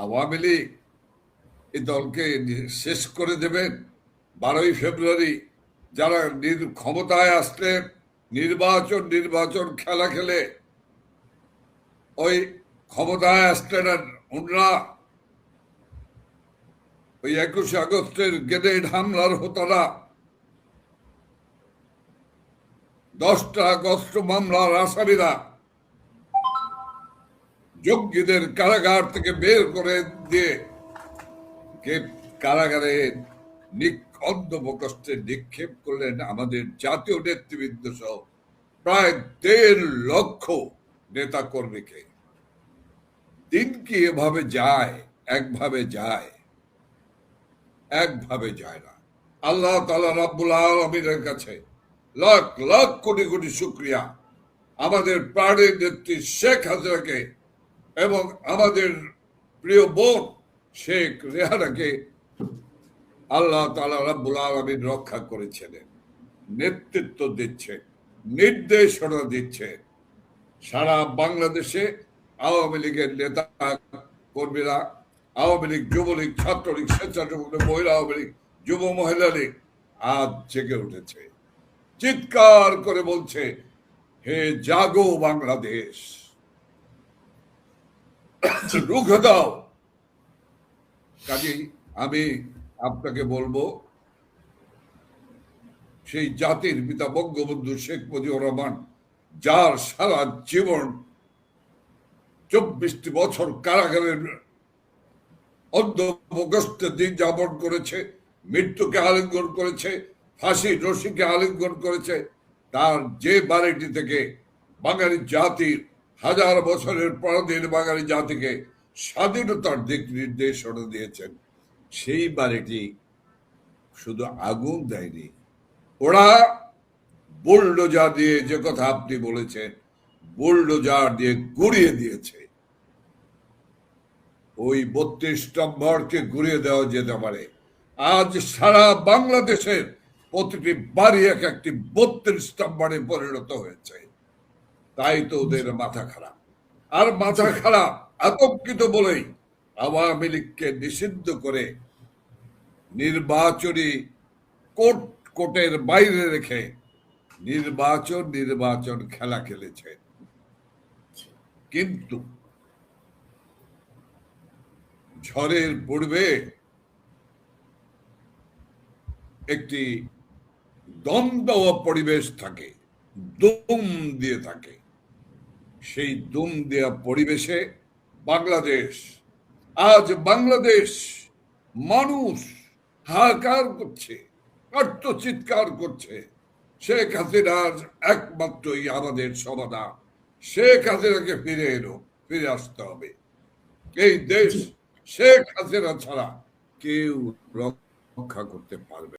আওয়ামী লীগ এই দলকে শেষ করে দেবেন 12ই ফেব্রুয়ারি। যারা ক্ষমতায় আসলে নির্বাচন খেলা খেলে ওই ক্ষমতায় আসলেন ওনারা ওই 21 আগস্টের গ্রেনেড হামলার হোতারা, 10টা আগস্ট মামলার আসামিরা জঙ্গিদের কারাগার থেকে বের করে দিয়ে কারাগারে অন্ধ নিক্ষেপ করলেন আমাদের জাতীয় নেতৃবৃন্দ সহ প্রায় 1.5 লক্ষ নেতা কর্মীকে। দিন কি এভাবে যায়? একভাবে যায় না। আল্লাহ তাআলা রাব্বুল আলামিনের কাছে লাখ লাখ কোটি কোটি শুকরিয়া, আমাদের প্রাণের নেত্রী শেখ হাসিনাকে এবং আমাদের প্রিয় বোন শেখ রেহানাকে আল্লাহ তাআলা রাব্বুল আলামিন রক্ষা করেছিলেন, নেতৃত্ব দিচ্ছে, নির্দেশনা দিচ্ছে। সারা বাংলাদেশে আওয়ামী লীগের নেতা কর্মীরা, আওয়ামী লীগ, যুবলীগ, ছাত্রলীগ, স্বেচ্ছাসেবক লীগ, মহিলা আওয়ামী লীগ, যুব মহিলা লীগ আজ জেগে উঠেছে, চিৎকার করে বলছে, হে জাগো বাংলাদেশ, রুখে দাও। কাজেই আমি আপনাকে বলবো, সেই জাতির পিতা বঙ্গবন্ধু শেখ মুজিবুর রহমান, যার সারা জীবন 24টি বছর কারাগারের অন্ধ দিন যাপন করেছে, মৃত্যুকে আলিঙ্গন করেছে, ফাঁসির রশিকে আলিঙ্গন করেছে, তার যে বাড়িটি থেকে বাঙালি জাতির হাজার বছরের পরাধীন বাঙালি জাতিকে স্বাধীনতার দিক নির্দেশনা দিয়েছেন, সেই বাড়িটি শুধু আগুন দেয়নি, ওরা বুলডোজার দিয়ে, যে কথা আপনি বলেছেন, বুলডোজার দিয়ে গুড়িয়ে দিয়েছে। ওই 32 নম্বরকে ঘুরিয়ে দেওয়া যেতে পারে। আজ সারা বাংলাদেশের প্রতিটি বাড়ি একটি 32 নম্বরে পরিণত হয়েছে। তাই তো ওদের মাথা খারাপ। আর মাথা খারাপ, আতঙ্কিত বলেই আওয়ামী লীগকে নিষিদ্ধ করে নির্বাচনী কোর্টের বাইরে রেখে নির্বাচন খেলা খেলেছে। কিন্তু ঝড়ের পূর্বে একটি দ্বন্দ্ব পরিবেশ থাকে, দুম দিয়ে থাকে। সেই দুম দেওয়া পরিবেশে বাংলাদেশ মানুষ হাহাকার করছে, আর্তচিৎকার করছে। শেখ হাসিনার একমাত্রই আমাদের সমাধান, শেখ হাসিনাকে ফিরে আসতে হবে। এই দেশ শেখ হাসিনা ছাড়া কেউ রক্ষা করতে পারবে